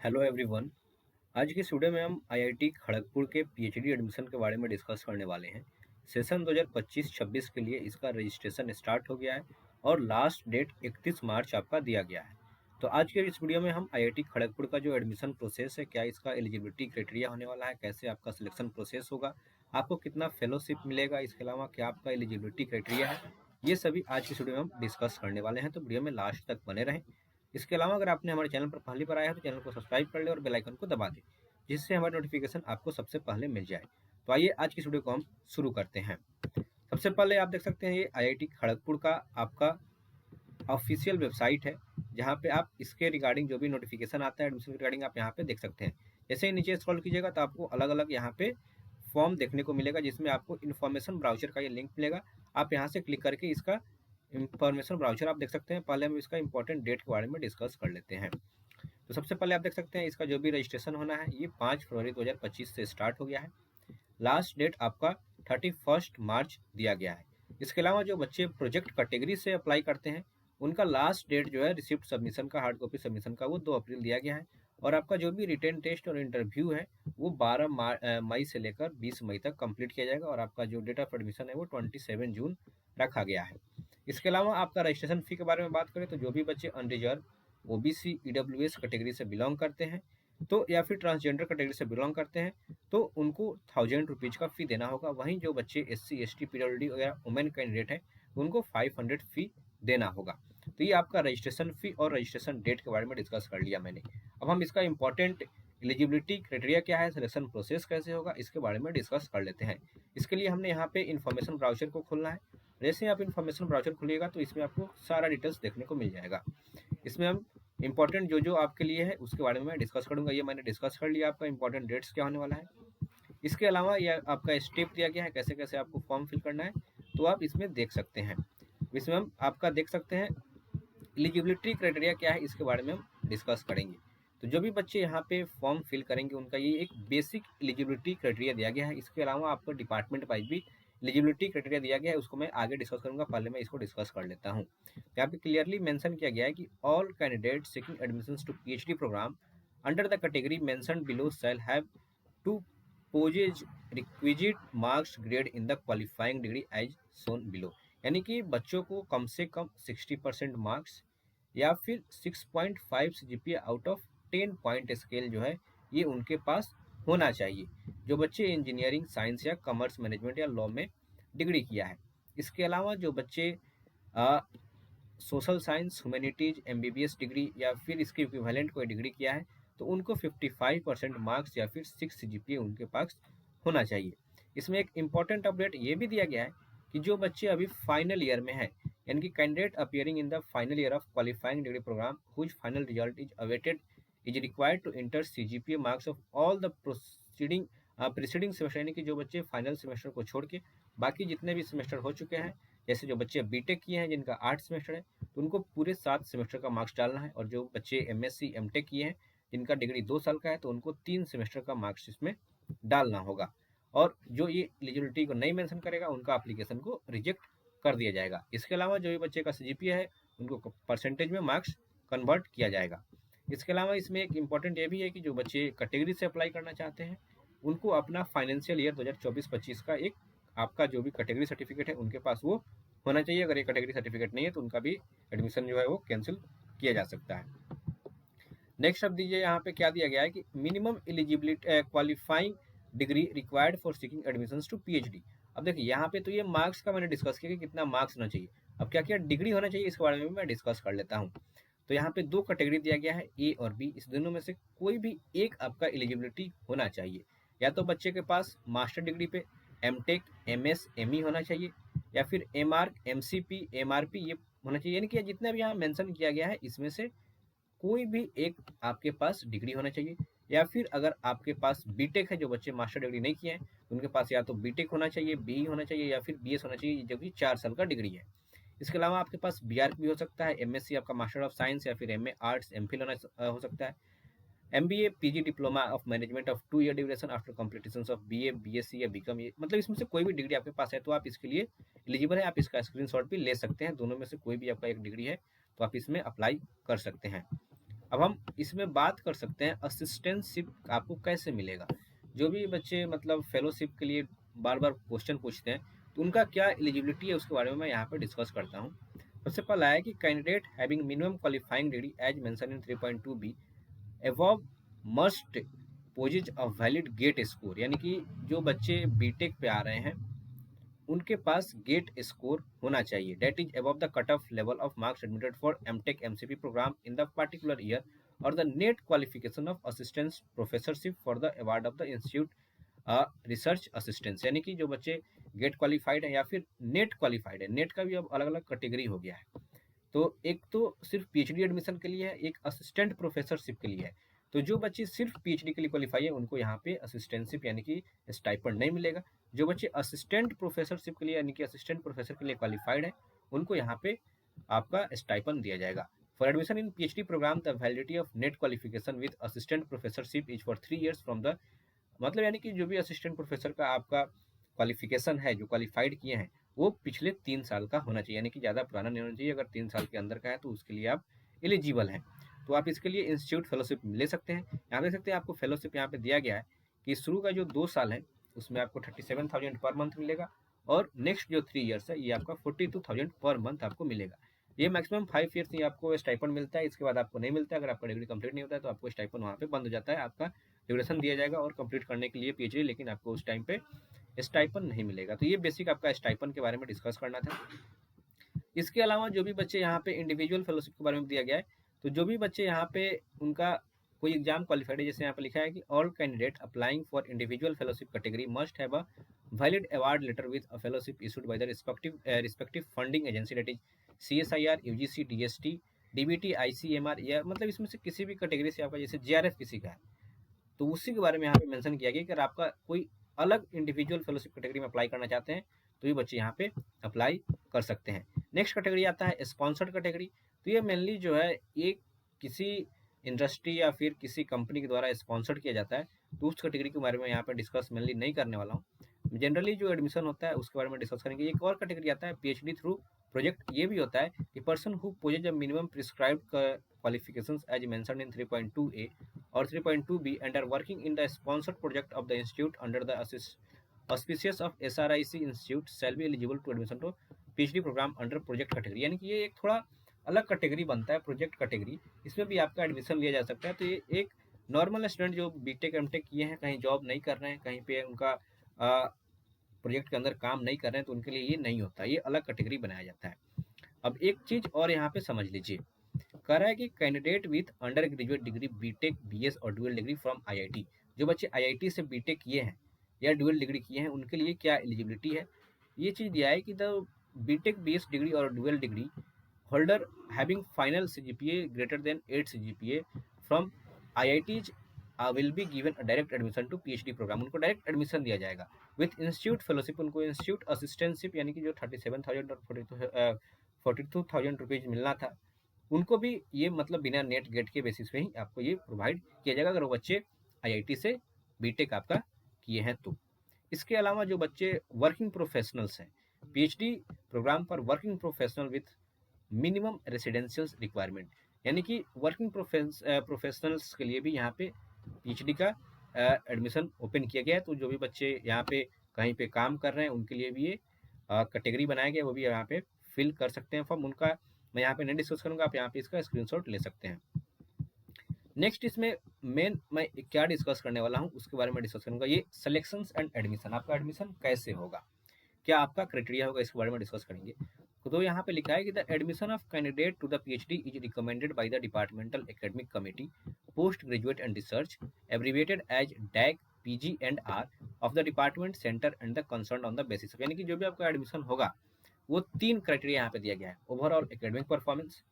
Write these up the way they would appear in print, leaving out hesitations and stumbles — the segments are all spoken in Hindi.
Hello everyone. आज की इस वीडियो में हम आईआईटी खड़गपुर के पीएचडी एडमिशन के बारे में डिस्कस करने वाले हैं। सेशन 2025-26 के लिए इसका रजिस्ट्रेशन स्टार्ट हो गया है और लास्ट डेट 31 मार्च आपका दिया गया है। तो आज के इस वीडियो में हम आईआईटी खड़गपुर का जो एडमिशन प्रोसेस है, क्या इसका एलिजिबिलिटी क्राइटेरिया होने वाला है, कैसे आपका सिलेक्शन प्रोसेस होगा, आपको कितना फेलोशिप मिलेगा, इसके अलावा क्या आपका एलिजिबिलिटी क्राइटेरिया है, ये सभी आज की इस वीडियो में हम डिस्कस करने वाले हैं। तो वीडियो में लास्ट तक बने रहें। इसके अलावा अगर आपने हमारे चैनल पर पहली बार आया है तो चैनल को सब्सक्राइब कर ले और बेल आइकन को दबा दें, जिससे हमारी नोटिफिकेशन आपको सबसे पहले मिल जाए। तो आइए आज की इस वीडियो को हम शुरू करते हैं। सबसे पहले आप देख सकते हैं ये आईआईटी खड़गपुर का आपका ऑफिशियल वेबसाइट है, जहाँ पे आप इसके रिगार्डिंग जो भी नोटिफिकेशन आता है एडमिशन के रिगार्डिंग आप यहाँ पे देख सकते हैं। जैसे ही नीचे स्क्रॉल कीजिएगा तो आपको अलग अलग यहाँ पे फॉर्म देखने को मिलेगा, जिसमें आपको इन्फॉर्मेशन ब्राउचर का ये लिंक मिलेगा। आप यहाँ से क्लिक करके इसका इंफॉर्मेशन ब्राउचर आप देख सकते हैं। पहले हम इसका इंपॉर्टेंट डेट के बारे में डिस्कस कर लेते हैं। तो सबसे पहले आप देख सकते हैं इसका जो भी रजिस्ट्रेशन होना है ये 5 फरवरी 2025 से स्टार्ट हो गया है। लास्ट डेट आपका 31 मार्च दिया गया है। इसके अलावा जो बच्चे प्रोजेक्ट कैटेगरी से अप्लाई करते हैं उनका लास्ट डेट जो है रिसिप्ट सबमिशन का, हार्ड कॉपी सबमिशन का, वो 2 अप्रैल दिया गया है। और आपका जो भी रिटन टेस्ट और इंटरव्यू है वो 12 मई से लेकर 20 मई तक कंप्लीट किया जाएगा। और आपका जो डेट ऑफ एडमिशन है वो 27 जून रखा गया है। इसके अलावा आपका रजिस्ट्रेशन फ़ी के बारे में बात करें तो जो भी बच्चे अनरिजर्व, ओबीसी, ईडब्ल्यूएस कैटेगरी से बिलोंग करते हैं तो या फिर ट्रांसजेंडर कैटेगरी से बिलोंग करते हैं तो उनको 1000 रुपीज़ का फ़ी देना होगा। वहीं जो बच्चे एससी, एसटी, पीडब्ल्यूडी वगैरह वुमेन कैंडिडेट हैं उनको 500 फ़ी देना होगा। तो ये आपका रजिस्ट्रेशन फ़ी और रजिस्ट्रेशन डेट के बारे में डिस्कस कर लिया मैंने। अब हम इसका इंपॉर्टेंट एलिजिबिलिटी क्राइटेरिया क्या है, सिलेक्शन प्रोसेस कैसे होगा, इसके बारे में डिस्कस कर लेते हैं। इसके लिए हमने यहाँ पे इन्फॉर्मेशन ब्राउचर को खोलना है। जैसे ही आप इन्फॉर्मेशन ब्राउचर खोलिएगा तो इसमें आपको सारा डिटेल्स देखने को मिल जाएगा। इसमें हम इंपॉर्टेंट जो जो आपके लिए है उसके बारे में मैं डिस्कस करूंगा। ये मैंने डिस्कस कर लिया आपका इंपॉर्टेंट डेट्स क्या होने वाला है। इसके अलावा ये आपका स्टेप दिया गया है कैसे कैसे आपको फॉर्म फिल करना है, तो आप इसमें देख सकते हैं। इसमें हम आपका देख सकते हैं एलिजिबिलिटी क्राइटेरिया क्या है, इसके बारे में हम डिस्कस करेंगे। तो जो भी बच्चे यहाँ पे फॉर्म फिल करेंगे उनका ये एक बेसिक एलिजिबिलिटी क्राइटेरिया दिया गया है। इसके अलावा आपको डिपार्टमेंट वाइज भी एलिजिबिलिटी क्राइटेरिया दिया गया है, उसको मैं आगे डिस्कस करूंगा। पहले मैं इसको डिस्कस कर लेता हूँ। यहाँ पे क्लियरली मेंशन किया गया है कि all candidate seeking admission to PhD programme under the category mention below shall have to possess requisite marks grade in the qualifying degree as shown below. यानी कि बच्चों को कम से कम 60% मार्क्स या फिर 6.5 CGPA out of 10 point scale जो है ये उनके पास होना चाहिए, जो बच्चे इंजीनियरिंग, साइंस या कॉमर्स, मैनेजमेंट या लॉ में डिग्री किया है। इसके अलावा जो बच्चे social science, humanities, MBBS degree या फिर इसके इक्विवेलेंट कोई डिग्री किया है तो उनको 55% मार्क्स या फिर 6 सीजीपीए उनके पास होना चाहिए। इसमें एक इम्पॉर्टेंट अपडेट ये भी दिया गया है कि जो बच्चे अभी फाइनल ईयर में है, यानी कि candidate appearing in the final year of qualifying degree programme whose final result is awaited is required to enter CGPA marks of all the preceding semester. यानी कि जो बच्चे फाइनल सेमेस्टर को छोड़ के बाकी जितने भी सेमेस्टर हो चुके हैं, जैसे जो बच्चे बीटेक किए हैं जिनका 8 सेमेस्टर है तो उनको पूरे 7 सेमेस्टर का मार्क्स डालना है। और जो बच्चे एमएससी, एमटेक किए हैं जिनका डिग्री 2 साल का है तो उनको 3 सेमेस्टर का मार्क्स इसमें डालना होगा। और जो ये एलिजिबिलिटी को नहीं मेंशन करेगा उनका एप्लीकेशन को रिजेक्ट कर दिया जाएगा। इसके अलावा जो भी बच्चे का सीजीपीए है उनको परसेंटेज में मार्क्स कन्वर्ट किया जाएगा। इसके अलावा इसमें एक इम्पॉर्टेंट ये भी है कि जो बच्चे कैटेगरी से अप्लाई करना चाहते हैं उनको अपना फाइनेंशियल ईयर 2024-25 का एक आपका जो भी कैटेगरी सर्टिफिकेट है उनके पास वो होना चाहिए। अगर ये कैटेगरी सर्टिफिकेट नहीं है तो उनका भी एडमिशन जो है वो कैंसिल किया जा सकता है। नेक्स्ट अब दीजिए यहाँ पे क्या दिया गया है कि minimum eligibility qualifying degree required for seeking admission to PhD. अब देखिए यहाँ पे तो ये मार्क्स का मैंने डिस्कस किया कि कितना मार्क्स होना चाहिए। अब क्या क्या डिग्री होना चाहिए इसके बारे में भी मैं डिस्कस कर लेता हूँ। तो यहाँ पे 2 कैटेगरी दिया गया है, ए और बी। इस दोनों में से कोई भी एक आपका एलिजिबिलिटी होना चाहिए। या तो बच्चे के पास मास्टर डिग्री पे एमटेक, एमएस, एमई होना चाहिए, या फिर एमआर, एमसीपी, एमआरपी ये होना चाहिए। यानी कि जितना भी यहाँ मेंशन किया गया है इसमें से कोई भी एक आपके पास डिग्री होना चाहिए। या फिर अगर आपके पास बीटेक है, जो बच्चे मास्टर डिग्री नहीं किए हैं तो उनके पास या तो बीटेक होना चाहिए, बीई होना चाहिए या फिर बीएस होना चाहिए, जो कि 4 साल का डिग्री है। इसके अलावा आपके पास बीआरक भी हो सकता है, एमएससी आपका मास्टर ऑफ साइंस या फिर एमए आर्ट्स, एमफिल हो सकता है, MBA, PG diploma of management of 2 year duration after completion of BA, BSc या बीकॉम। ये मतलब इसमें से कोई भी डिग्री आपके पास है तो आप इसके लिए एलिजिबल है। आप इसका स्क्रीनशॉट भी ले सकते हैं। दोनों में से कोई भी आपका एक डिग्री है तो आप इसमें अप्लाई कर सकते हैं। अब हम इसमें बात कर सकते हैं असिस्टेंटशिप आपको कैसे मिलेगा। जो भी बच्चे मतलब फेलोशिप के लिए बार बार क्वेश्चन पूछते हैं, तो उनका क्या एलिजिबिलिटी है उसके बारे में मैं यहाँ पे डिस्कस करता हूँ। सबसे पहला है कि candidate having minimum qualifying degree as mention in 3.2b above must possess a valid GATE score, यानी कि जो बच्चे बीटेक पे आ रहे हैं उनके पास गेट स्कोर होना चाहिए that is above the cut off level of marks admitted for MTech MCP programme in the particular year और the NET qualification of assistant professorship for the award of the institute research assistance, यानी कि जो बच्चे गेट क्वालिफाइड है या फिर नेट क्वालिफाइड है। नेट का भी अब अलग अलग कैटेगरी हो गया है। तो एक तो सिर्फ पीएचडी एडमिशन के लिए है, एक असिस्टेंट प्रोफेसरशिप के लिए है। तो जो बच्चे सिर्फ पीएचडी के लिए क्वालिफाई है उनको यहाँ पे असिस्टेंटशिप यानी कि स्टाइपेंड नहीं मिलेगा। जो बच्चे असिस्टेंट प्रोफेसरशिप के लिए यानी कि असिस्टेंट प्रोफेसर के लिए क्वालिफाइड है उनको यहाँ पे आपका स्टाइपेंड दिया जाएगा। For admission in PhD programme the validity of NET qualification with assistant professorship is for 3 years from the, मतलब यानी कि जो भी असिस्टेंट प्रोफेसर का आपका क्वालिफिकेशन है जो क्वालिफाइड किए हैं वो पिछले 3 साल का होना चाहिए, यानी कि ज़्यादा पुराना नहीं होना चाहिए। अगर 3 साल के अंदर का है तो उसके लिए आप एलिजिबल हैं। तो आप इसके लिए इंस्टीट्यूट फेलोशिप ले सकते हैं। यहाँ देख सकते हैं आपको फेलोशिप यहाँ पे दिया गया है कि शुरू का जो 2 साल है उसमें आपको 37,000 पर मंथ मिलेगा और नेक्स्ट जो 3 ईयर्स है ये आपका 42,000 पर मंथ आपको मिलेगा। ये मैक्सिमम 5 ईयर्स ही आपको स्टाइपेंड मिलता है, इसके बाद आपको नहीं मिलता है। अगर आपका डिग्री कंप्लीट नहीं होता है तो आपको स्टाइपेंड वहाँ पे बंद हो जाता है, आपका ड्यूरेशन दिया जाएगा और कंप्लीट करने के लिए पीएचडी, लेकिन आपको उस टाइम पे स्टाइपेंड नहीं मिलेगा। तो ये बेसिक आपका स्टाइपेंड के बारे में डिस्कस करना था। इसके अलावा जो भी बच्चे यहाँ पे इंडिविजुअल फेलोशिप के बारे में दिया गया है, तो जो भी बच्चे यहाँ पे उनका कोई एग्जाम क्वालिफाइड है, जैसे यहाँ पे लिखा है कि all candidate applying for individual fellowship category must have a valid award letter with a fellowship issued by the respective funding agency that is CSIR, UGC, DST, DBT, ICMR, या मतलब इसमें से किसी भी कैटेगरी से आपका जैसे जेआरएफ किसी का है तो उसी के बारे में यहाँ पे मेंशन किया गया कि अगर आपका कोई अलग इंडिविजुअल फेलोशिप कैटेगरी में अप्लाई करना चाहते हैं तो ये बच्चे यहाँ पे अप्लाई कर सकते हैं। नेक्स्ट कैटेगरी आता है स्पॉन्सर्ड कैटेगरी। तो ये मेनली जो है ये किसी इंडस्ट्री या फिर किसी कंपनी के द्वारा स्पॉन्सर्ड किया जाता है, तो उस कैटेगरी के बारे में यहाँ पे डिस्कस मेनली नहीं करने वाला हूँ। जनरली जो एडमिशन होता है उसके बारे में डिस्कस करेंगे। एक और कैटेगरी आता है पीएचडी थ्रू प्रोजेक्ट। ये भी होता है कि person who possesses a minimum prescribed qualifications as mentioned in 3.2a or 3.2b and are working in the sponsored project of the institute under the auspices of SRIC institute shall be eligible to admission to PhD program under project category। यानी कि ये एक थोड़ा अलग कैटेगरी बनता है प्रोजेक्ट कैटेगरी, इसमें भी आपका एडमिशन लिया जा सकता है। तो ये एक नॉर्मल स्टूडेंट जो बीटेक एमटेक किए हैं, कहीं जॉब नहीं कर रहे हैं, कहीं पे उनका प्रोजेक्ट के अंदर काम नहीं कर रहे हैं, तो उनके लिए ये नहीं होता, ये अलग कैटेगरी बनाया जाता है। अब एक चीज़ और यहाँ पे समझ लीजिए, कह रहा है कि candidate with undergraduate degree BTech BS और डुअल डिग्री फ्रॉम आईआईटी, जो बच्चे आईआईटी से बीटेक किए हैं या डुअल डिग्री किए हैं उनके लिए क्या एलिजिबिलिटी है। ये चीज़ दिया है कि द बीटेक बीएस डिग्री और dual degree holder having final CGPA greater than 8 CGPA from IITs will be given direct admission to PhD programme. उनको डायरेक्ट एडमिशन दिया जाएगा विथ इंस्टीट्यूट फेलोशिप। उनको इंस्टीट्यूट असिस्टेंटशिप यानी कि जो 37,000 और 42,000 रुपीज़ मिलना था उनको भी ये मतलब बिना नेट गेट के बेसिस पे ही आपको ये प्रोवाइड किया जाएगा अगर वो बच्चे आईआईटी से बीटेक आपका किए हैं तो। इसके अलावा जो बच्चे वर्किंग प्रोफेशनल्स हैं, पीएचडी प्रोग्राम पर working professional with minimum residential requirement, यानी कि वर्किंग प्रोफेशनल्स के लिए भी यहाँ पे पीएचडी का एडमिशन ओपन किया गया है। तो जो भी बच्चे यहाँ पे कहीं पे काम कर रहे हैं उनके लिए भी ये कैटेगरी बनाया गया है, वो भी यहाँ पे फिल कर सकते हैं फॉर्म। उनका मैं यहाँ पे नहीं डिस्कस करूँगा, आप यहाँ पे इसका स्क्रीनशॉट ले सकते हैं। नेक्स्ट इसमें मेन मैं क्या डिस्कस करने वाला हूँ उसके बारे में डिस्कस करूँगा। ये सिलेक्शंस एंड एडमिशन, आपका एडमिशन कैसे होगा, क्या आपका क्राइटेरिया होगा, इसके बारे में डिस्कस करेंगे। तो यहाँ पे लिखा है कि the admission of candidate to the PhD is recommended by the departmental academic committee postgraduate and research abbreviated as DAC PG and R of the department centre and the concern on the basis of, यानी कि जो भी आपका एडमिशन होगा वो 3 क्राइटेरिया यहाँ पे दिया गया है, overall academic performance,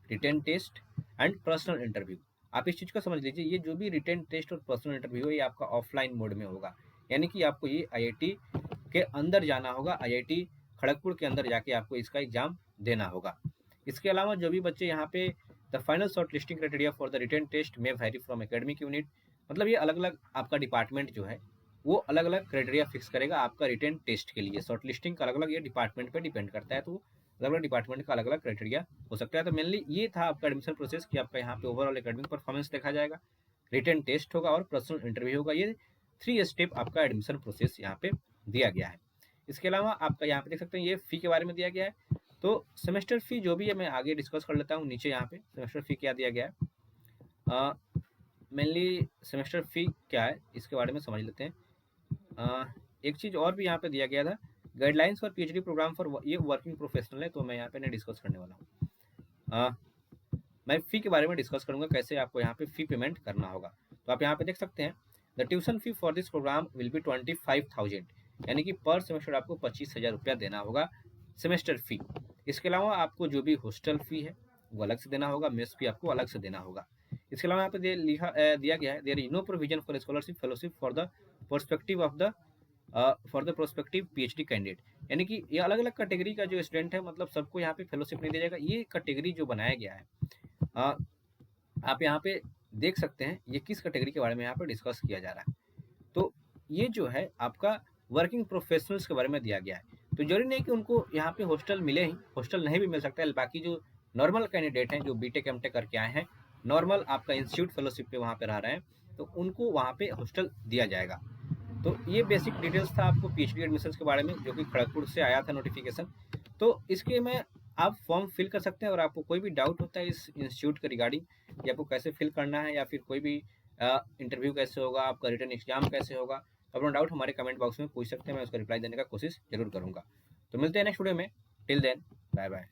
written test and personal interview. आप इस चीज़ को समझ लीजिए, ये जो भी रिटेन टेस्ट और पर्सनल इंटरव्यू है ये आपका ऑफलाइन मोड में होगा, यानी कि आपको ये आईआईटी के अंदर जाना होगा, आईआईटी खड़गपुर के अंदर जाके आपको इसका एग्जाम देना होगा। इसके अलावा जो भी बच्चे यहाँ पे the final shortlisting criteria for the written test में वेरी फ्रॉम एकेडमिक यूनिट, मतलब ये अलग अलग आपका डिपार्टमेंट जो है वो अलग अलग क्राइटेरिया फिक्स करेगा आपका रिटेन टेस्ट के लिए। शॉर्ट लिस्टिंग का अलग अलग ये डिपार्टमेंट पे डिपेंड करता है, तो अलग अलग डिपार्टमेंट का अलग अलग क्राइटेरिया हो सकता है। तो मेनली ये था आपका एडमिशन प्रोसेस कि आपका यहाँ पे ओवरऑल एकेडमिक परफॉर्मेंस देखा जाएगा, रिटन टेस्ट होगा और पर्सनल इंटरव्यू होगा। ये 3 स्टेप आपका एडमिशन प्रोसेस यहाँ पे दिया गया है। इसके अलावा आपका यहाँ पे देख सकते हैं ये फ़ी के बारे में दिया गया है। तो सेमेस्टर फ़ी जो भी है मैं आगे डिस्कस कर लेता हूँ। नीचे यहाँ पे सेमेस्टर फ़ी क्या दिया गया है, मेनली सेमेस्टर फ़ी क्या है इसके बारे में समझ लेते हैं। एक चीज़ और भी यहाँ पे दिया गया था, guidelines for PhD programme for ये वर्किंग प्रोफेशनल है, तो मैं यहाँ पे नहीं डिस्कस करने वाला हूँ। मैं फ़ी के बारे में डिस्कस करूँगा कैसे आपको यहाँ पे फ़ी पेमेंट करना होगा। तो आप यहाँ पे देख सकते हैं the tuition fee for this programme will be 25,000, यानी कि पर सेमेस्टर आपको 25,000 रुपया देना होगा सेमेस्टर फ़ी। इसके अलावा आपको जो भी हॉस्टल फ़ी है वो अलग से देना होगा, मेस फ़ी आपको अलग से देना होगा। इसके अलावा यहाँ पे दिया गया है there is no provision for scholarship fellowship for the perspective of the for the prospective PhD candidate, यानी कि ये अलग अलग कैटेगरी का जो स्टूडेंट है मतलब सबको यहाँ पे फेलोशिप नहीं दिया जाएगा। ये कैटेगरी जो बनाया गया है, आप यहाँ पे देख सकते हैं ये किस कैटेगरी के बारे में यहाँ पे डिस्कस किया जा रहा है। तो ये जो है आपका वर्किंग प्रोफेशनल्स के बारे में दिया गया है। तो जरूरी नहीं कि उनको यहाँ पे हॉस्टल मिले ही, हॉस्टल नहीं भी मिल सकता है। बाकी जो नॉर्मल कैंडिडेट हैं जो बीटेक एमटेक करके आए हैं, नॉर्मल आपका इंस्टीट्यूट फेलोशिप पे वहाँ पे रह रहे हैं, तो उनको वहाँ पे हॉस्टल दिया जाएगा। तो ये बेसिक डिटेल्स था आपको पीएचडी एडमिशन्स के बारे में, जो कि खड़गपुर से आया था नोटिफिकेशन। तो इसके में आप फॉर्म फिल कर सकते हैं, और आपको कोई भी डाउट होता है इस इंस्टीट्यूट के रिगार्डिंग कि आपको कैसे फिल करना है या फिर कोई भी इंटरव्यू कैसे होगा, आपका रिटन एग्जाम कैसे होगा, तो अपना डाउट हमारे कमेंट बॉक्स में पूछ सकते हैं। मैं उसका रिप्लाई देने का कोशिश जरूर करूँगा। तो मिलते हैं नेक्स्ट वीडियो में। Till then bye bye.